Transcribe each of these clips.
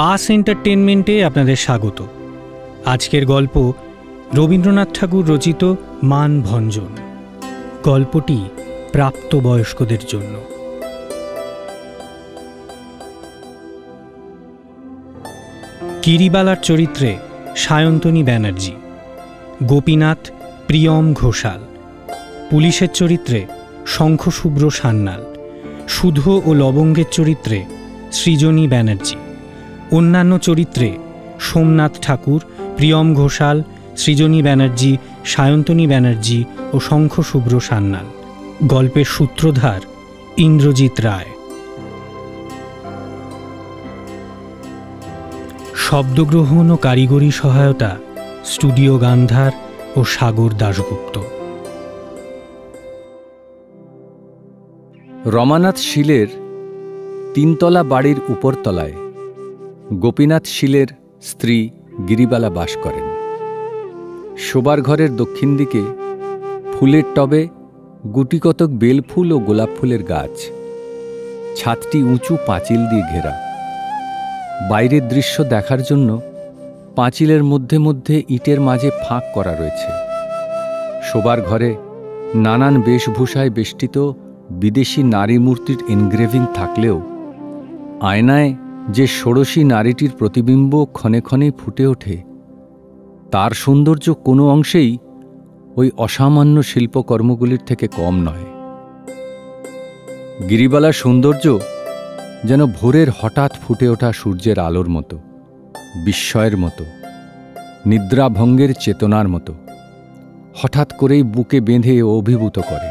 Pass এন্টারটেনমেন্টে আপনাদের স্বাগত। আজকের গল্প রবীন্দ্রনাথ ঠাকুর রচিত মানভঞ্জন। গল্পটি প্রাপ্তবয়স্কদের জন্য। গিরিবালার চরিত্রে সায়ন্তনী ব্যানার্জি, গোপীনাথ প্রিয়ম ঘোষাল, পুলিশের চরিত্রে শঙ্খশুভ্র সান্যাল, সুধ ও লবঙ্গের চরিত্রে সৃজনী ব্যানার্জি, অন্যান্য চরিত্রে সোমনাথ ঠাকুর, প্রিয়ম ঘোষাল, সৃজনী ব্যানার্জি, সায়ন্তনী ব্যানার্জি ও শঙ্খশুভ্র সান্যাল। গল্পের সূত্রধার ইন্দ্রজিৎ রায়। শব্দগ্রহণ ও কারিগরি সহায়তা স্টুডিও গান্ধার ও সাগর দাশগুপ্ত। রমানাথ শীলের তিনতলা বাড়ির উপরতলায় গোপীনাথ শীলের স্ত্রী গিরিবালা বাস করেন। শোবার ঘরের দক্ষিণ দিকে ফুলের টবে গুটিকতক বেলফুল ও গোলাপ ফুলের গাছ। ছাদটি উঁচু পাঁচিল দিয়ে ঘেরা। বাইরের দৃশ্য দেখার জন্য পাঁচিলের মধ্যে মধ্যে ইটের মাঝে ফাঁক করা রয়েছে। শোবার ঘরে নানান বেশভূষায় বেষ্টিত বিদেশি নারী মূর্তির এনগ্রেভিং থাকলেও আয়নায় যে ষোড়শী নারীটির প্রতিবিম্ব ক্ষণে ক্ষণেই ফুটে ওঠে, তার সৌন্দর্য কোনো অংশেই ওই অসামান্য শিল্পকর্মগুলির থেকে কম নয়। গিরিবালার সৌন্দর্য যেন ভোরের হঠাৎ ফুটে ওঠা সূর্যের আলোর মতো, বিস্ময়ের মতো, নিদ্রাভঙ্গের চেতনার মতো, হঠাৎ করেই বুকে বেঁধে অভিভূত করে।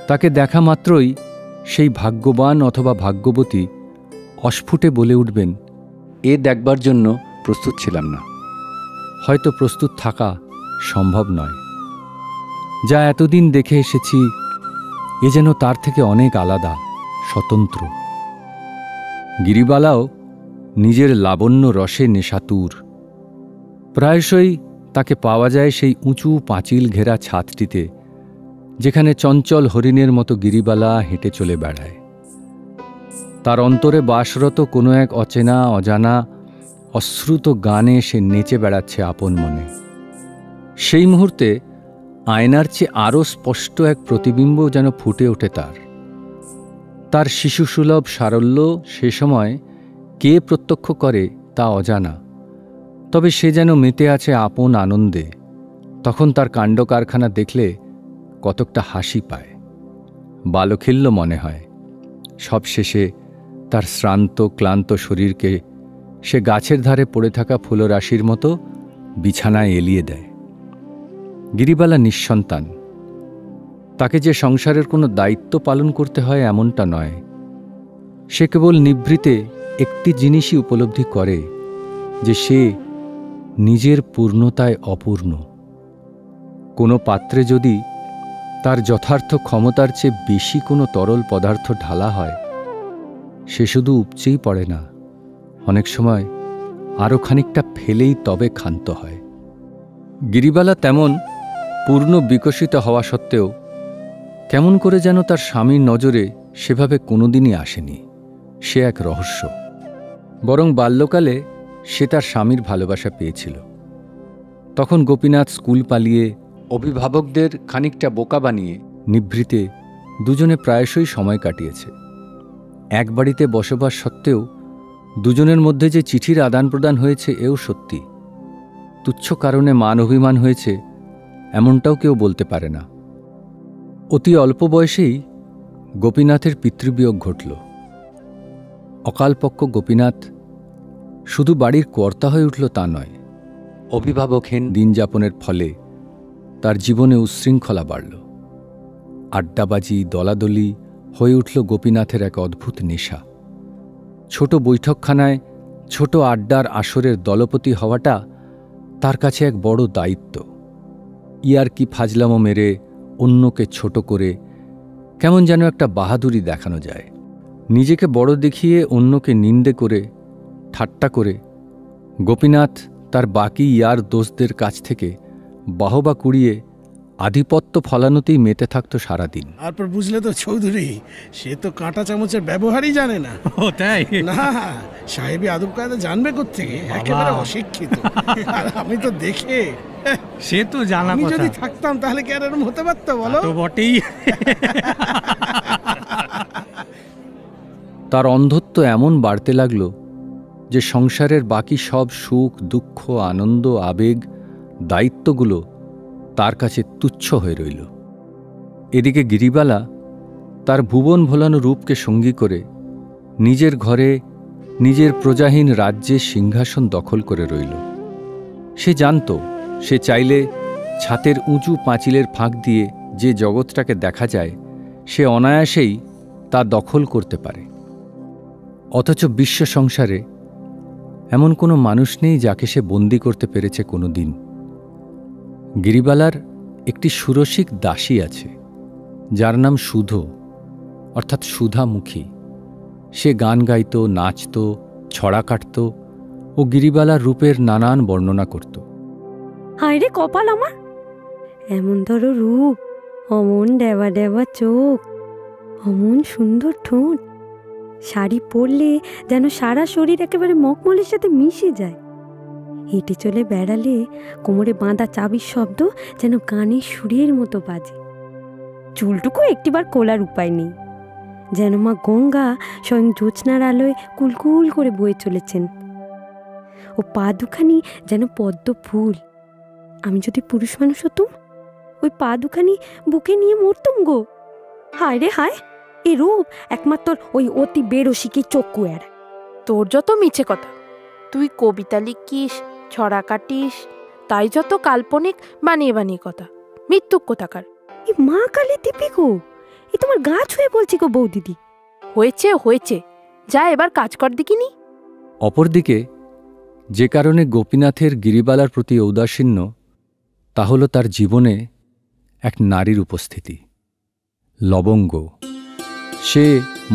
তাকে দেখা মাত্রই সেই ভাগ্যবান অথবা ভাগ্যবতী অস্ফুটে বলে উঠবেন, এ দেখবার জন্য প্রস্তুত ছিলাম না। হয়তো প্রস্তুত থাকা সম্ভব নয়। যা এতদিন দেখে এসেছি এ যেন তার থেকে অনেক আলাদা, স্বতন্ত্র। গিরিবালাও নিজের লাবণ্য রসে নেশাতুর। প্রায়শই তাকে পাওয়া যায় সেই উঁচু পাঁচিল ঘেরা ছাদটিতে, যেখানে চঞ্চল হরিণের মতো গিরিবালা হেঁটে চলে বেড়ায়। তার অন্তরে বাসরত কোনো এক অচেনা অজানা অশ্রুত গানে সে নেচে বেড়াচ্ছে আপন মনে। সেই মুহূর্তে আয়নার চেয়ে আরও স্পষ্ট এক প্রতিবিম্ব যেন ফুটে ওঠে তার শিশুসুলভ সারল্য সে সময় কে প্রত্যক্ষ করে তা অজানা, তবে সে যেন মেতে আছে আপন আনন্দে। তখন তার কাণ্ড কারখানা দেখলে কতকটা হাসি পায়, বালখিল্য মনে হয়। সবশেষে তার শ্রান্ত ক্লান্ত শরীরকে সে গাছের ধারে পড়ে থাকা ফুলরাশির মতো বিছানায় এলিয়ে দেয়। গিরিবালা নিঃসন্তান। তাকে যে সংসারের কোনো দায়িত্ব পালন করতে হয় এমনটা নয়। সে কেবল নিভৃতে একটি জিনিসই উপলব্ধি করে, যে সে নিজের পূর্ণতায় অপূর্ণ। কোনো পাত্রে যদি তার যথার্থ ক্ষমতার চেয়ে বেশি কোনো তরল পদার্থ ঢালা হয়, সে শুধু উপচেই পড়ে না, অনেক সময় আরও খানিকটা ফেলেই তবে ক্ষান্ত হয়। গিরিবালা তেমন পূর্ণ বিকশিত হওয়া সত্ত্বেও কেমন করে যেন তার স্বামীর নজরে সেভাবে কোনোদিনই আসেনি। সে এক রহস্য। বরং বাল্যকালে সে তার স্বামীর ভালোবাসা পেয়েছিল। তখন গোপীনাথ স্কুল পালিয়ে অভিভাবকদের খানিকটা বোকা বানিয়ে নিভৃতে দুজনে প্রায়শই সময় কাটিয়েছে। এক বাড়িতে বসবাস সত্ত্বেও দুজনের মধ্যে যে চিঠির আদান প্রদান হয়েছে এও সত্যি। তুচ্ছ কারণে মান অভিমান হয়েছে এমনটাও কেউ বলতে পারে না। অতি অল্প বয়সেই গোপীনাথের পিতৃবিয়োগ ঘটল। অকালপক্ষ গোপীনাথ শুধু বাড়ির কর্তা হয়ে উঠল তা নয়, অভিভাবকহীন দিনযাপনের ফলে তার জীবনে উচ্ছৃঙ্খলা বাড়ল। আড্ডাবাজি, দলাদলি হয়ে উঠল গোপীনাথের এক অদ্ভুত নেশা। ছোট বৈঠকখানায় ছোট আড্ডার আসরের দলপতি হওয়াটা তার কাছে এক বড় দায়িত্ব। ইয়ার্কি ফাজলামো মেরে অন্যকে ছোট করে কেমন যেন একটা বাহাদুরি দেখানো যায়। নিজেকে বড় দেখিয়ে অন্যকে নিন্দে করে, ঠাট্টা করে গোপীনাথ তার বাকি ইয়ার দোষদের কাছ থেকে বাহবা কুড়িয়ে আধিপত্য ফলানোতেই মেতে থাকতো সারাদিন। তারপর বুঝলে তো চৌধুরী, সে তো কাঁটা চামচের ব্যবহারই জানে না। ও তাই? না, সাহেবী আদব কায়দা জানবে কোত্থেকে, একেবারে অশিক্ষিত। আর আমি তো দেখে, সে তো জানা আমি কথা। যদি থাকতাম তাহলে কি আর এরকম হতে পারতো বলো? তো বটেই। তার অন্ধত্ব এমন বাড়তে লাগলো যে সংসারের বাকি সব সুখ, দুঃখ, আনন্দ, আবেগ, দায়িত্বগুলো তার কাছে তুচ্ছ হয়ে রইল। এদিকে গিরিবালা তার ভুবন ভোলানো রূপকে সঙ্গী করে নিজের ঘরে নিজের প্রজাহীন রাজ্যের সিংহাসন দখল করে রইল। সে জানত সে চাইলে ছাতের উঁচু পাঁচিলের ফাঁক দিয়ে যে জগৎটাকে দেখা যায় সে অনায়াসেই তা দখল করতে পারে। অথচ বিশ্ব সংসারে এমন কোনো মানুষ নেই যাকে সে বন্দি করতে পেরেছে কোনো দিন। গিরিবালার একটি সুরসিক দাসী আছে যার নাম সুধ, অর্থাৎ সুধামুখী। সে গান গাইত, নাচত, ছড়া কাটত ও গিরিবালার রূপের নানান বর্ণনা করত। হায় রে কপাল আমার, এমন ধরো রূপ, অমন ডেবা ডেবা চোখ, অমন সুন্দর ঠোঁট, শাড়ি পরলে যেন সারা শরীর একেবারে মখমলের সাথে মিশে যায়। হেঁটে চলে বেড়ালে কোমরে বাঁধা চাবির শব্দ যেন কানে সুরের মতো বাজে। চুলটুকু একটিবার খোলার উপায় নেই, যেন মা গঙ্গা স্বয়ং জ্যোৎস্নার আলোয় কুলকুল করে বয়ে চলেছেন। ও পা দুখানি যেন পদ্ম ফুল। আমি যদি পুরুষ মানুষ হতুম, ওই পা দুখানি বুকে নিয়ে মরতুম গো। হায় রে হায়, এ রূপ একমাত্র ওই অতি বেরসিকে চক্ষু এড়ায়। তোর যত মিছে কথা, তুই কবিতা লিখিস, ছড়া কাটিস, তাই যত কাল্পনিক বানিয়ে বানিয়ে কথা, মৃত্যুক কোথাকার। এ মা কালী দিবি গো, এ তোমার গা ছুঁয়ে বলছি গো বৌদিদি। হয়েছে হয়েছে, যা এবার কাজ কর দেখিনি। অপরদিকে যে কারণে গোপীনাথের গিরিবালার প্রতি ঔদাসীন্য, তা হল তার জীবনে এক নারীর উপস্থিতি, লবঙ্গ। সে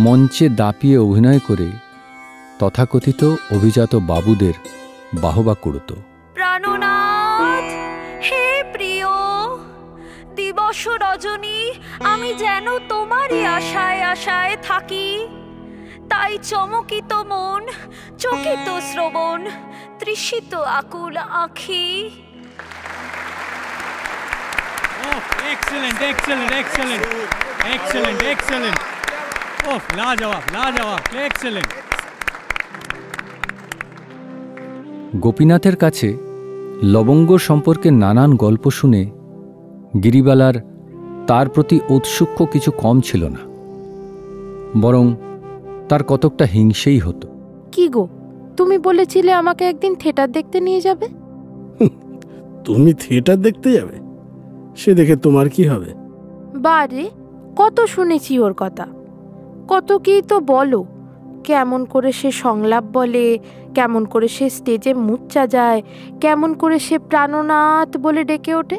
মঞ্চে দাপিয়ে অভিনয় করে তথাকথিত অভিজাত বাবুদের বাহবা কুড়ত। প্রাণনাথ, হে প্রিয়, দিবস রজনী আমি যেন তোমারই আশায় আশায় থাকি। তাই চমকিত মন, চকিত শ্রবণ, তৃষিত আকুল আঁখি। Excellent excellent excellent excellent excellent. ওহ, লাজবাব লাজবাব, এক্সেলেন্ট। গোপীনাথের কাছে লবঙ্গ সম্পর্কে নানান গল্প শুনে গিরিবালার তার প্রতি ঔৎসুক্য কিছু কম ছিল না, বরং তার কতকটা হিংসেই হতো। কি গো, তুমি বলেছিলে আমাকে একদিন থিয়েটার দেখতে নিয়ে যাবে। তুমি থিয়েটার দেখতে যাবে? সে দেখে তোমার কি হবে? বারে, কত শুনেছি ওর কথা, কত কি তো বলো। কেমন করে সে সংলাপ বলে, কেমন করে সে স্টেজে মুচ্চা যায়, কেমন করে সে প্রাণনাথ বলে ডেকে ওঠে।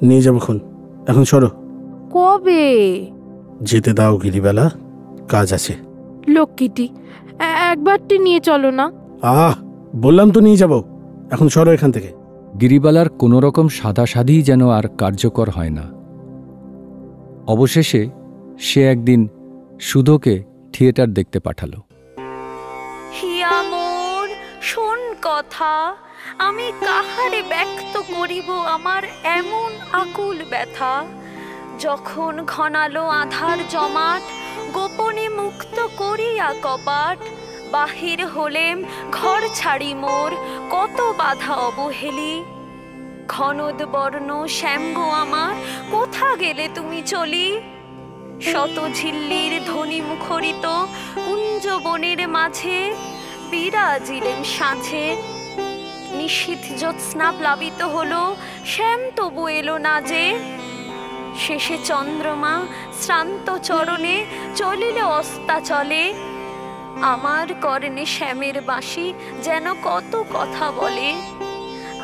নিয়ে যাবো এখন সরো। কবে? যেতে দাও গিরিবালা, কাজ আছে। লক্ষ্মীটি, একবারটি নিয়ে চলো না। বললাম তো নিয়ে যাবো, এখন সরো এখান থেকে। গিরিবালার কোনোরকম সাদাসাদি যেন আর কার্যকর হয় না। অবশেষে সে একদিন সুধোকে থিয়েটার দেখতে পাঠালো। হিয়া মোর, শোন কথা, আমি কাহারে ব্যক্ত করিব আমার এমন আকুল ব্যথা। যখন ঘনালো আধার জমাট, গোপনে মুক্ত করিয়া কপাট, বাহির হলেম ঘর ছাড়ি মোর, কত বাধা অবহেলি। ঘনদ বর্ণ শ্যামগো আমার, কোথা গেলে তুমি চলি? শত ঝিল্লির ধ্বনি মুখরিত কুঞ্জ বনের মাঝে, বিরাজিলেন সাঁঝে। নিশীথ জ্যোৎস্না প্লাবিত হলো, শ্যাম তবু এলো না যে। শেষে চন্দ্রমা শ্রান্ত চরণে চলিল অস্তাচলে। আমার কর্ণে শ্যামের বাঁশি যেন কত কথা বলে।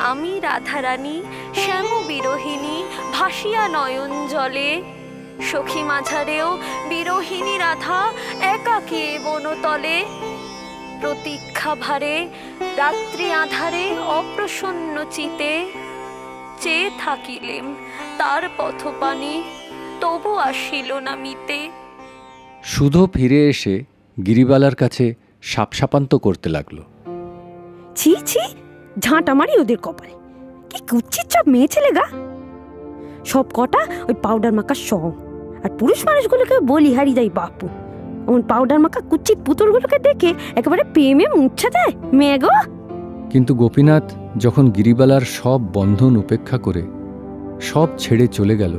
আমি রাধারানী শ্যাম বিরোহিনী, ভাসিয়া নয়ন জলে। সখী মাঝারেও বিরোহিনী রাধা, একাকী বনতলে। প্রতীক্ষা ভারে রাত্রি আধারে, অপ্রসন্ন চিতে। চেয়ে থাকিলেম তার পথপানে, তবু আসিল না মিতে। সুধো ফিরে এসে গিরিবালার কাছে সাপসাপান্ত করতে লাগলো। ছি ছি, ঝাঁটা মারি ওদের কপালে, কি কুচ্ছির সব মেয়ে ছেলে গা। সব কটা ওই পাউডার মাখার সং, আর পুরুষ মানুষগুলোকে বলি হারি যাই বাপু। ওই পাউডার মাখা কুচ্ছিত পুতুলগুলোকে দেখে একেবারে প্রেমে মূর্ছা যায় মেয়ে গো। কিন্তু গোপীনাথ যখন গিরিবালার সব বন্ধন উপেক্ষা করে সব ছেড়ে চলে গেল,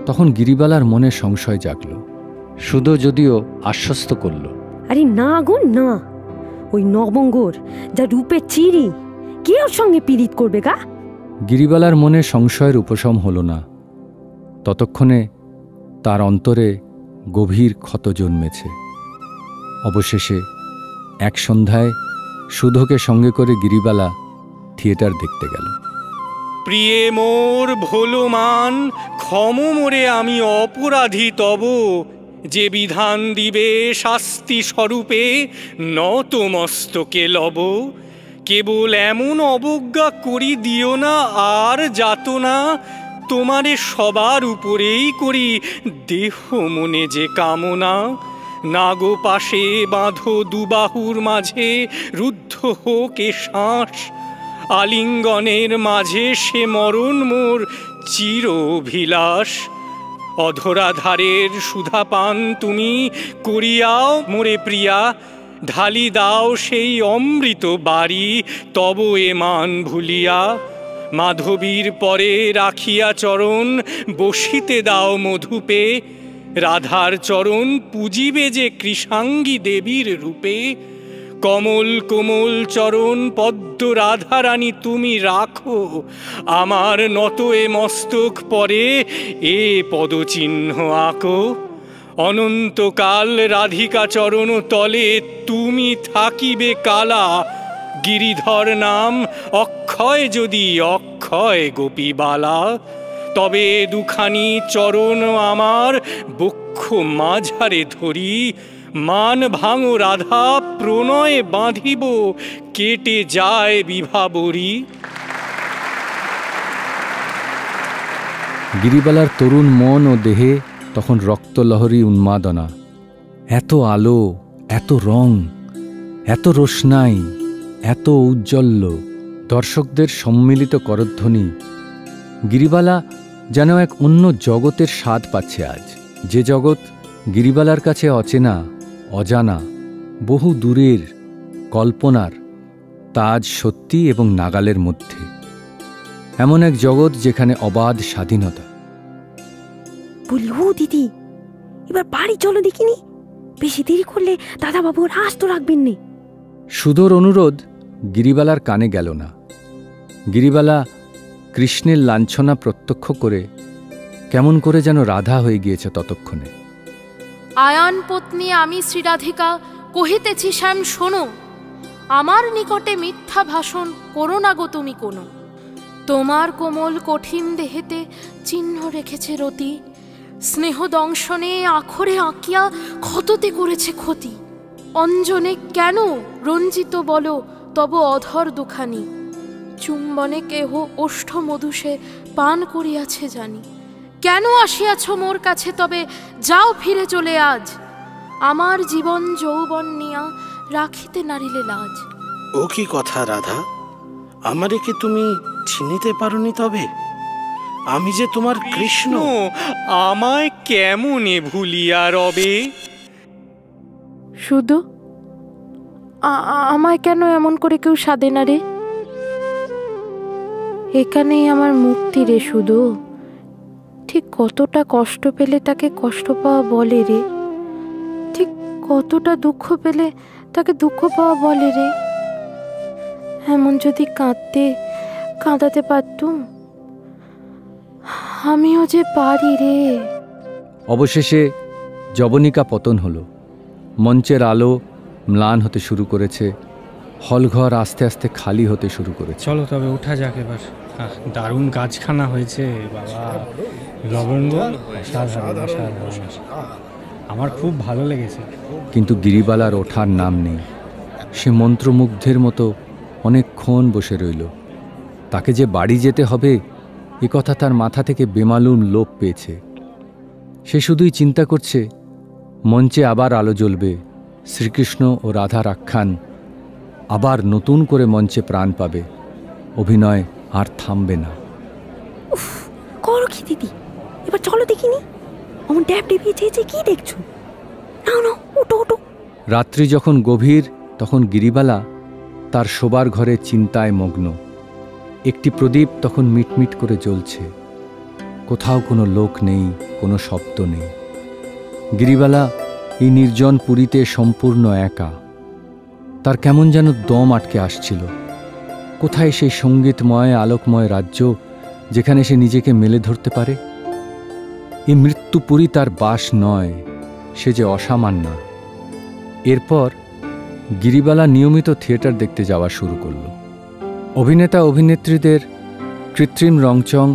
তখন গিরিবালার মনে সংশয় জাগল। সুধো যদিও আশ্বস্ত করল, আরে না গো না, ওই নবঙ্গর যা রূপে চিরি, কে ওর সঙ্গে পীড়িত করবে গা। গিরিবালার মনে সংশয়ের উপশম হল না। ততক্ষণে তার অন্তরে গভীর ক্ষত জন্মেছে। অবশেষে এক সন্ধ্যায় সুধোকে সঙ্গে করে গিরিবালা থিয়েটার দেখতে গেল। প্রিয়ে মোর ভোলো মান, ক্ষম মোরে আমি অপরাধী তব, যে বিধান দিবে শাস্তি স্বরূপে নত মস্তকে লব। কেবল এমন অবজ্ঞা করি দিও না আর যাতনা, তোমারে সবার উপরেই করি দেহ মনে যে কামনা। নাগো পাশে বাঁধো দুবাহুর মাঝে, রুদ্ধ হোক এ শ্বাস, আলিঙ্গনের মাঝে সে মরণ মোর চির অভিলাষ। অধরাধারের সুধাপান তুমি করিয়াও মোরে প্রিয়া, ঢালি দাও সেই অমৃত বাড়ি তব এ মান ভুলিয়া। মাধবীর পরে রাখিয়া চরণ বসিতে দাও মধুপে, রাধার চরণ পুজিবে যে কৃষাঙ্গী দেবীর রূপে। কমল কোমল চরণ পদ্ম রাধারানী তুমি রাখো, আমার নত এ মস্তক পরে এ পদচিহ্ন আঁকো। অনন্তকাল রাধিকা চরণ তলে তুমি থাকিবে কালা, গিরিধর নাম অক্ষয় যদি অক্ষয় গোপীবালা। তবে দুখানি চরণ আমার বক্ষ মাঝারে ধরি, মান ভাঙো রাধা প্রণয়ে বাঁধিব কেটে যায় বিভাবরী। গিরিবালার তরুণ মন ও দেহে তখন রক্তলহরী উন্মাদনা। এত আলো, এত রং, এত রোশনাই, এত ঔজ্জ্বল্য, দর্শকদের সম্মিলিত করধ্বনি। গিরিবালা যেন এক অন্য জগতের স্বাদ পাচ্ছে আজ, যে জগৎ গিরিবালার কাছে অচেনা, অজানা, বহু দূরের, কল্পনার, তা আজ সত্যি এবং নাগালের মধ্যে। এমন এক জগৎ যেখানে অবাধ স্বাধীনতা। বলি ও দিদি, এবার বাড়ি চলো দেখিনি, বেশি দেরি করলে দাদাবাবুর হাস তো রাখবেন নে। সুধোর অনুরোধ গিরিবালার কানে গেল না। গিরিবালা কৃষ্ণের লাঞ্ছনা প্রত্যক্ষ করে কেমন করে যেন রাধা হয়ে গিয়েছে ততক্ষণে। আয়ান পত্নী আমি শ্রীরাধিকা কহিতেছি শ্যাম শোনো, আমার নিকটে মিথ্যা ভাষণ করো না গো তুমি কোনো। তোমার কোমল কঠিন দেহেতে চিহ্ন রেখেছে রতি, স্নেহ দংশনে আখরে আঁকিয়া ক্ষততে করেছে ক্ষতি। অঞ্জনে কেন রঞ্জিত বলো তব অধর দুখানি, চুম্বনে কেহ ওষ্ঠ মধুসে পান করিয়াছে জানি। কেন আসিয়াছ মোর কাছে তবে যাও ফিরে চলে আজ, আমার জীবন যৌবন নিয়া রাখিতে নারিলে লাজ। ও কি কথা রাধা, আমারে কি তুমি চিনিতে পারোনি? তবে আমি যে তোমার কৃষ্ণ। আমায় কেমনে ভুলিয়া রবে? শুধু আমায় কেন এমন করে কেউ সাধে না রে? এখানেই আমার মুক্তি রে শুধু। ঠিক কতটা কষ্ট পেলে তাকে কষ্ট পাওয়া বলে রে, ঠিক কতটা দুঃখ পেলে তাকে দুঃখ পাওয়া বলে রে। এমন যদি কাঁদাতে পারতুম, আমিও যে পারি রে। অবশেষে যবনিকা পতন হল। মঞ্চের আলো ম্লান হতে শুরু করেছে, হলঘর আস্তে আস্তে খালি হতে শুরু করেছে। চলো তবে ওঠা যাক এবার। দারুণ কাজখানা হয়েছে বাবা, লবঙ্গ আমার খুব ভালো লেগেছে। কিন্তু গিরিবালার ওঠার নাম নেই। সে মন্ত্রমুগ্ধের মতো অনেকক্ষণ বসে রইল। তাকে যে বাড়ি যেতে হবে এ কথা তার মাথা থেকে বেমালুম লোপ পেয়েছে। সে শুধুই চিন্তা করছে মঞ্চে আবার আলো জ্বলবে, শ্রীকৃষ্ণ ও রাধার আখ্যান আবার নতুন করে মঞ্চে প্রাণ পাবে, অভিনয় আর থামবে না। উফ, করো কি দিদি, এবার চলো দেখিনি। অমন ট্যাপ টিপিয়ে চেয়েছে, কি দেখছো? না না, ওটো ওটো। রাত্রি যখন গভীর তখন গিরিবালা তার শোবার ঘরে চিন্তায় মগ্ন। একটি প্রদীপ তখন মিটমিট করে জ্বলছে। কোথাও কোনো লোক নেই, কোনো শব্দ নেই। গিরিবালা এই নির্জন পুরীতে সম্পূর্ণ একা। তার কেমন যেন দম আটকে আসছিল। কোথায় সেই সঙ্গীতময় আলোকময় রাজ্য যেখানে সে নিজেকে মেলে ধরতে পারে? এই মৃত্যুপুরী তার বাস নয়, সে যে অসামান্য। এরপর গিরিবালা নিয়মিত থিয়েটার দেখতে যাওয়া শুরু করল। অভিনেতা অভিনেত্রীদের কৃত্রিম রংচং,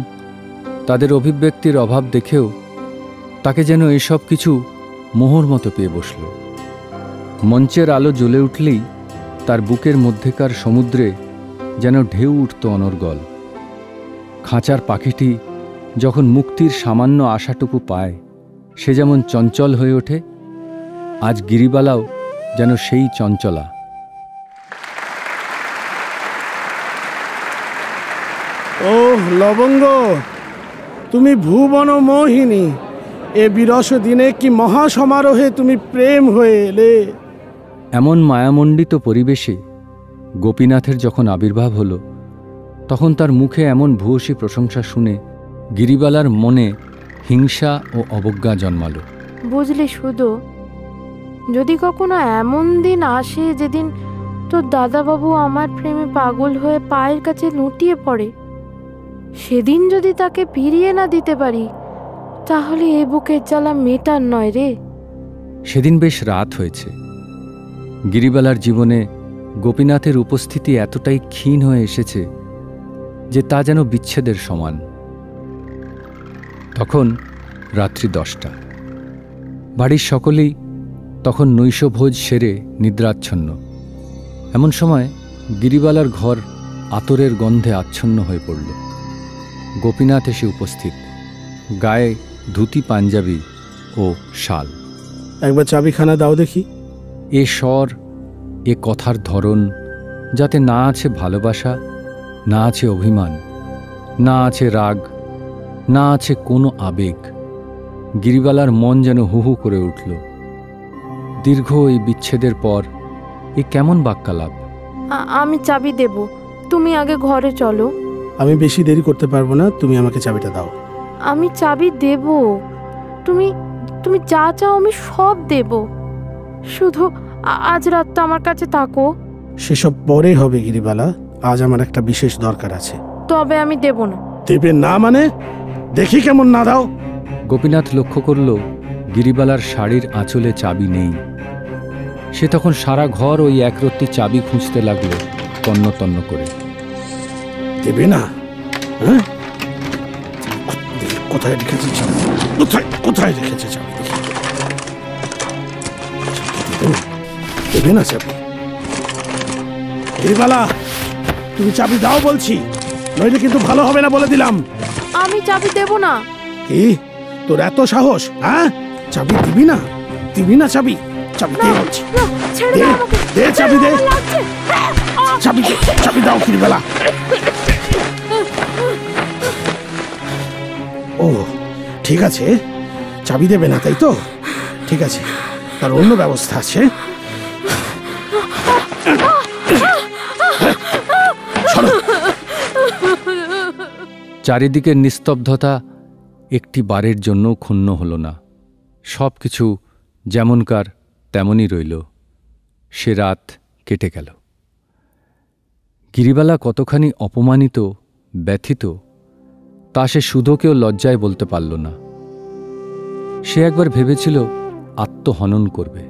তাদের অভিব্যক্তির অভাব দেখেও তাকে যেন এসব কিছু মোহর মতো পেয়ে বসল। মঞ্চের আলো জ্বলে উঠলেই তার বুকের মধ্যেকার সমুদ্রে যেন ঢেউ উঠত অনর্গল। খাঁচার পাখিটি যখন মুক্তির সামান্য আশাটুকু পায়, সে যেমন চঞ্চল হয়ে ওঠে, আজ গিরিবালাও যেন সেই চঞ্চলা। ও লবঙ্গ, তুমি ভুবন মোহিনী, এ বিরস দিনে কি মহাসমারোহে তুমি প্রেম হয়ে এলে। এমন মায়ামণ্ডিত পরিবেশে গোপীনাথের যখন আবির্ভাব হল, তখন তার মুখে এমন ভূয়সী প্রশংসা শুনে গিরিবালার মনে হিংসা ও অবজ্ঞা জন্মাল। বুঝলি শুধু, যদি কখনো এমন দিন আসে যেদিন তোর দাদাবাবু আমার প্রেমে পাগল হয়ে পায়ের কাছে লুটিয়ে পড়ে, সেদিন যদি তাকে ফিরিয়ে না দিতে পারি, তাহলে এ বুকের জ্বালা মেটার নয় রে। সেদিন বেশ রাত হয়েছে। গিরিবালার জীবনে গোপীনাথের উপস্থিতি এতটাই ক্ষীণ হয়ে এসেছে যে তা যেন বিচ্ছেদের সমান। তখন রাত্রি 10টা। বাড়ির সকলেই তখন নৈশভোজ সেরে নিদ্রাচ্ছন্ন। এমন সময় গিরিবালার ঘর আতরের গন্ধে আচ্ছন্ন হয়ে পড়ল। গোপীনাথ এসে উপস্থিত, গায়ে ধুতি পাঞ্জাবি ও শাল। একবার চাবিখানা দাও দেখি। এ স্বর, এ কথার ধরন, যাতে না আছে ভালোবাসা, না আছে অভিমান, না আছে রাগ, না আছে কোনো আবেগ। গিরিবালার মন যেন হু হু করে উঠল। দীর্ঘ এই বিচ্ছেদের পর এ কেমন বাক্যালাপ। আমি চাবি দেব, তুমি আগে ঘরে চলো। আমি বেশি দেরি করতে পারবো না, তুমি আমাকে চাবিটা দাও। আমি চাবি দেব, তুমি তুমি যা চাও আমি সব দেব, শুধু আজ রাতটা আমার কাছে থাকো। সেসব পরে হবে গিরিবালা, আজ আমার একটা বিশেষ দরকার আছে। তবে আমি দেব না। দেবে না মানে? দেখি কেমন না দাও। গোপীনাথ লক্ষ্য করল গিরিবালার শাড়ির আঁচলে চাবি নেই। সে তখন সারা ঘর ওই একরত্তি চাবি খুঁজতে লাগলো তন্ন তন্ন করে। দেবে না? হ্যাঁ, কোথায় রেখেছে চাবি? কোথায় রেখেছে চাবি? দেবে না চাবি? গিরিবালা, তুমি চাবি দাও বলছি, নইলে কিন্তু ভালো হবে না বলে দিলাম। আমি চাবি দেব না। কি তোর এত সাহস? হ্যাঁ, চাবি দিবি না? দিবি না চাবি? চাবি দে বলছি, দে চাবি, দে চাবি, চাবি দাও গিরিবালা। ও ঠিক আছে, চাবি দেবে না তাই তো? ঠিক আছে, তার অন্য ব্যবস্থা আছে। চারিদিকের নিস্তব্ধতা একটি বারের জন্য ক্ষুণ্ণ হল না। সব কিছু যেমনকার তেমনই রইল। সে রাত কেটে গেল। গিরিবালা কতখানি অপমানিত, ব্যথিত, তা সে সুধোকেও লজ্জায় বলতে পারল না। সে একবার ভেবেছিল আত্মহনন করবে।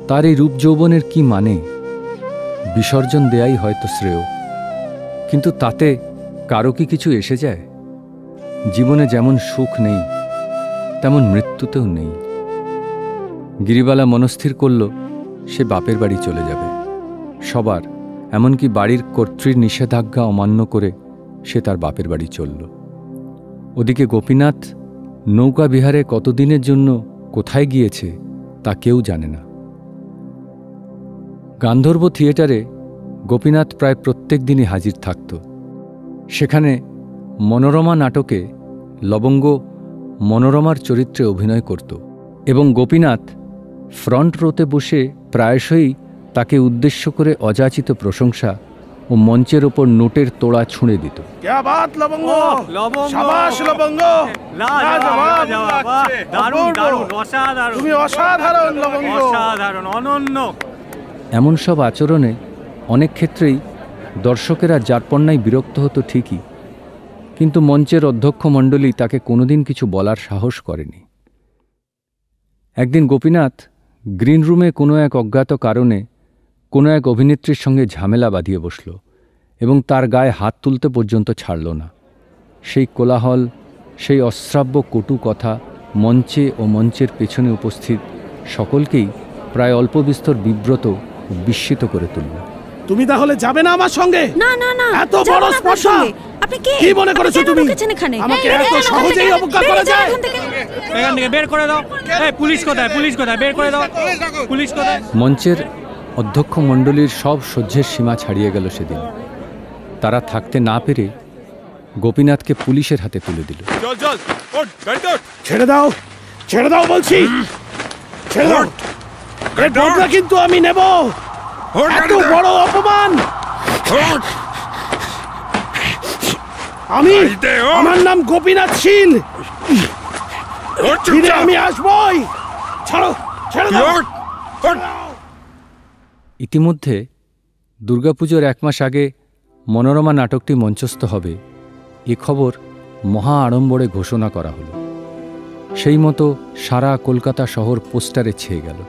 তার এই রূপ যৌবনের কি মানে? বিসর্জন দেয়াই হয়তো শ্রেয়, কিন্তু তাতে কারো কি কিছু এসে যায়? জীবনে যেমন সুখ নেই, তেমন মৃত্যুতেও নেই। গিরিবালা মনস্থির করল সে বাপের বাড়ি চলে যাবে। সবার, এমনকি বাড়ির কর্ত্রীর নিষেধাজ্ঞা অমান্য করে সে তার বাপের বাড়ি চলল। ওদিকে গোপীনাথ নৌকা বিহারে কতদিনের জন্য কোথায় গিয়েছে তা কেউ জানে না। গান্ধর্ব থিয়েটারে গোপীনাথ প্রায় প্রত্যেক দিনই হাজির থাকত। সেখানে মনোরমা নাটকে লবঙ্গ মনোরমার চরিত্রে অভিনয় করত এবং গোপীনাথ ফ্রন্ট রোতে বসে প্রায়শই তাকে উদ্দেশ্য করে অযাচিত প্রশংসা ও মঞ্চের ওপর নোটের তোড়া ছুঁড়ে দিত। এমন সব আচরণে অনেক ক্ষেত্রেই দর্শকেরা যারপন্নায় বিরক্ত হতো ঠিকই, কিন্তু মঞ্চের অধ্যক্ষ মণ্ডলী তাকে কোনোদিন কিছু বলার সাহস করেনি। একদিন গোপীনাথ গ্রিন রুমে কোনো এক অজ্ঞাত কারণে কোনো এক অভিনেত্রীর সঙ্গে ঝামেলা বাঁধিয়ে বসল এবং তার গায়ে হাত তুলতে পর্যন্ত ছাড়ল না। সেই কোলাহল, সেই অশ্রাব্য কটু কথা মঞ্চে ও মঞ্চের পেছনে উপস্থিত সকলকেই প্রায় অল্প বিস্তর বিব্রত ও বিস্মিত করে তুলল। তুমি তাহলে যাবে না আমার সঙ্গে? না না না, এত বড় স্পর্ধা! আপনি কি মনে করেছো তুমি আমাকে এত সহজেই অবজ্ঞা করা যায়? এখান থেকে বের করে দাও। এই পুলিশ কোথায়? পুলিশ কোথায়? বের করে দাও। পুলিশ কোথায়? মঞ্চের অধ্যক্ষ মণ্ডলীর সব সহ্যের সীমা ছাড়িয়ে গেল সেদিন। তারা থাকতে না পেরে গোপীনাথকে পুলিশের হাতে তুলে দিল। চল চল, ছেড়ে দাও, ছেড়ে দাও বলছি, ছেড়ে দাও। এই বদলা কিন্তু আমি নেব। এত বড় অপমান! আমার নাম গোপীনাথ শীল। আমি আসবই। ছাড়ো, ছেড়ে দাও। ইতিমধ্যে দুর্গাপুজোর 1 মাস আগে মনোরমা নাটকটি মঞ্চস্থ হবে এ খবর মহা আড়ম্বরে ঘোষণা করা হলো। সেই মতো সারা কলকাতা শহর পোস্টারে ছেয়ে গেল।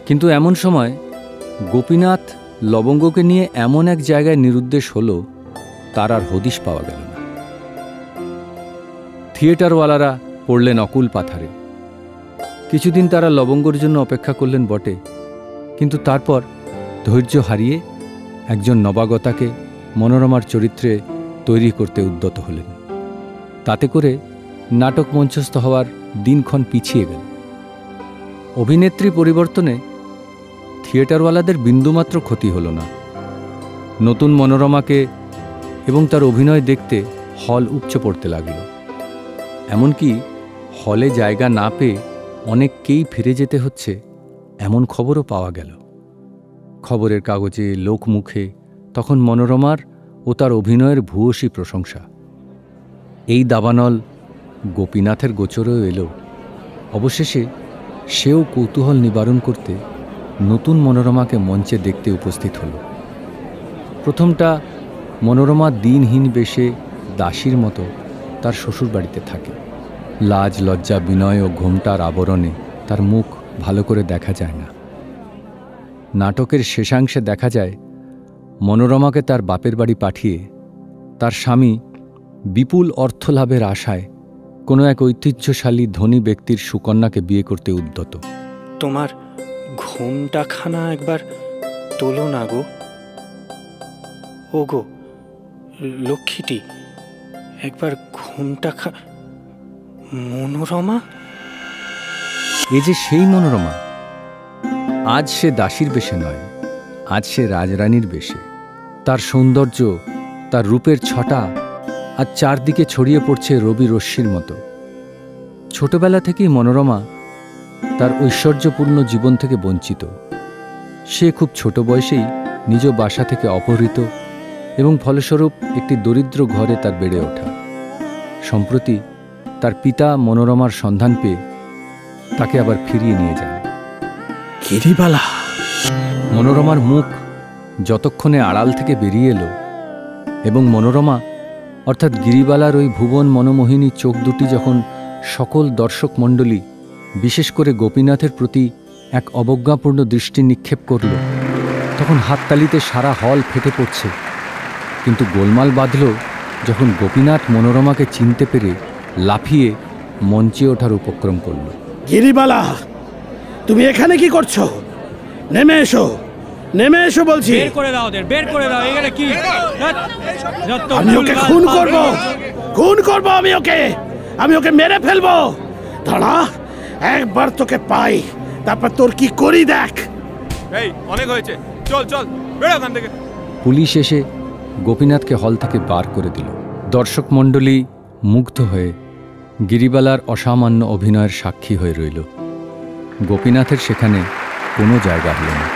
কিন্তু এমন সময় গোপীনাথ লবঙ্গকে নিয়ে এমন এক জায়গায় নিরুদ্দেশ হল, তার আর হদিশ পাওয়া গেল না। থিয়েটারওয়ালারা পড়লেন অকুল পাথারে। কিছুদিন তারা লবঙ্গর জন্য অপেক্ষা করলেন বটে, কিন্তু তারপর ধৈর্য হারিয়ে একজন নবাগতাকে মনোরমার চরিত্রে তৈরি করতে উদ্যত হলেন। তাতে করে নাটক মঞ্চস্থ হওয়ার দিনক্ষণ পিছিয়ে গেল। অভিনেত্রী পরিবর্তনে থিয়েটারওয়ালাদের বিন্দুমাত্র ক্ষতি হল না। নতুন মনোরমাকে এবং তার অভিনয় দেখতে হল উপচে পড়তে লাগল। এমনকি হলে জায়গা না পেয়ে অনেককেই ফিরে যেতে হচ্ছে এমন খবরও পাওয়া গেল। খবরের কাগজে, লোকমুখে তখন মনোরমার ও তার অভিনয়ের ভূয়সী প্রশংসা। এই দাবানল গোপীনাথের গোচরেও এলো। অবশেষে সেও কৌতূহল নিবারণ করতে নতুন মনোরমাকে মঞ্চে দেখতে উপস্থিত হল। প্রথমটা মনোরমা দিনহীন বেশে দাসীর মতো তার শ্বশুরবাড়িতে থাকে। লাজ, লজ্জা, বিনয় ও ঘোমটার আবরণে তার মুখ ভালো করে দেখা যায় না। নাটকের শেষাংশে দেখা যায় মনোরমাকে তার বাপের বাড়ি পাঠিয়ে তার স্বামী বিপুল অর্থলাভের আশায় কোনো এক ঐতিহ্যশালী ধনী ব্যক্তির সুকন্যাকে বিয়ে করতে উদ্যত। তোমার ঘোমটাখানা একবার তোলো না গো। ও গো লক্ষ্মীটি, একবার ঘোমটা মনোরমা। এ যে সেই মনোরমা। আজ সে দাসীর বেশে নয়, আজ সে রাজরানীর বেশে। তার সৌন্দর্য, তার রূপের ছটা আজ চারদিকে ছড়িয়ে পড়ছে রবি রশ্মির মতো। ছোটবেলা থেকেই মনোরমা তার ঐশ্বর্যপূর্ণ জীবন থেকে বঞ্চিত। সে খুব ছোট বয়সেই নিজ বাসা থেকে অপহৃত এবং ফলস্বরূপ একটি দরিদ্র ঘরে তার বেড়ে ওঠা। সম্প্রতি তার পিতা মনোরমার সন্ধান পেয়ে তাকে আবার ফিরিয়ে নিয়ে যান। গিরিবালা! মনোরমার মুখ যতক্ষণে আড়াল থেকে বেরিয়ে এলো এবং মনোরমা অর্থাৎ গিরিবালার ওই ভুবন মনোমোহিনী চোখ দুটি যখন সকল দর্শক মণ্ডলী, বিশেষ করে গোপীনাথের প্রতি এক অবজ্ঞাপূর্ণ দৃষ্টি নিক্ষেপ করল, তখন হাততালিতে সারা হল ফেটে পড়ছে। কিন্তু গোলমাল বাঁধল যখন গোপীনাথ মনোরমাকে চিনতে পেরে লাফিয়ে মঞ্চে ওঠার উপক্রম করল। গিরিবালা, তুমি এখানে কি করছো? নেমে এসো, নেমে এসো বলছি। বের করে দাও ওদের, বের করে দাও। এখানে কি আমি ওকে খুন করব, খুন করব আমি ওকে মেরে ফেলবো। দাঁড়া, একবার তোকে পাই, তারপর তোর কি করি দেখ। এই অনেক হয়েছে, চল চল বেরো এখান থেকে। পুলিশ এসে গোপীনাথকে হল থেকে বার করে দিল। দর্শক মণ্ডলী মুগ্ধ হয়ে গিরিবালার অসামান্য অভিনয়ের সাক্ষী হয়ে রইল। গোপীনাথের সেখানে কোনো জায়গা হল না।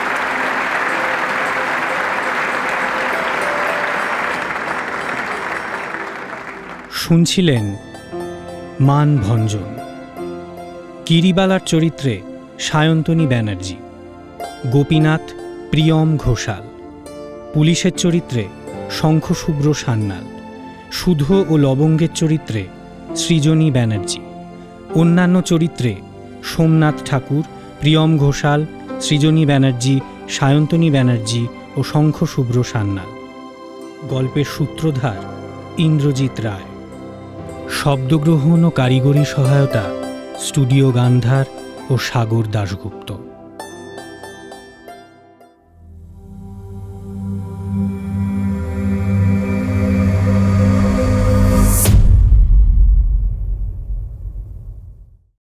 শুনছিলেন মানভঞ্জন। গিরিবালার চরিত্রে সায়ন্তনী ব্যানার্জি, গোপীনাথ প্রিয়ম ঘোষাল, পুলিশের চরিত্রে শঙ্খশুভ্র সান্যাল, সুধ ও লবঙ্গের চরিত্রে সৃজনী ব্যানার্জি, অন্যান্য চরিত্রে সোমনাথ ঠাকুর, প্রিয়ম ঘোষাল, সৃজনী ব্যানার্জি, সায়ন্তনী ব্যানার্জি ও শঙ্খশুভ্র সান্যাল। গল্পের সূত্রধার ইন্দ্রজিৎ রায়। শব্দগ্রহণ ও কারিগরি সহায়তা স্টুডিও গান্ধার ও সাগর দাশগুপ্ত।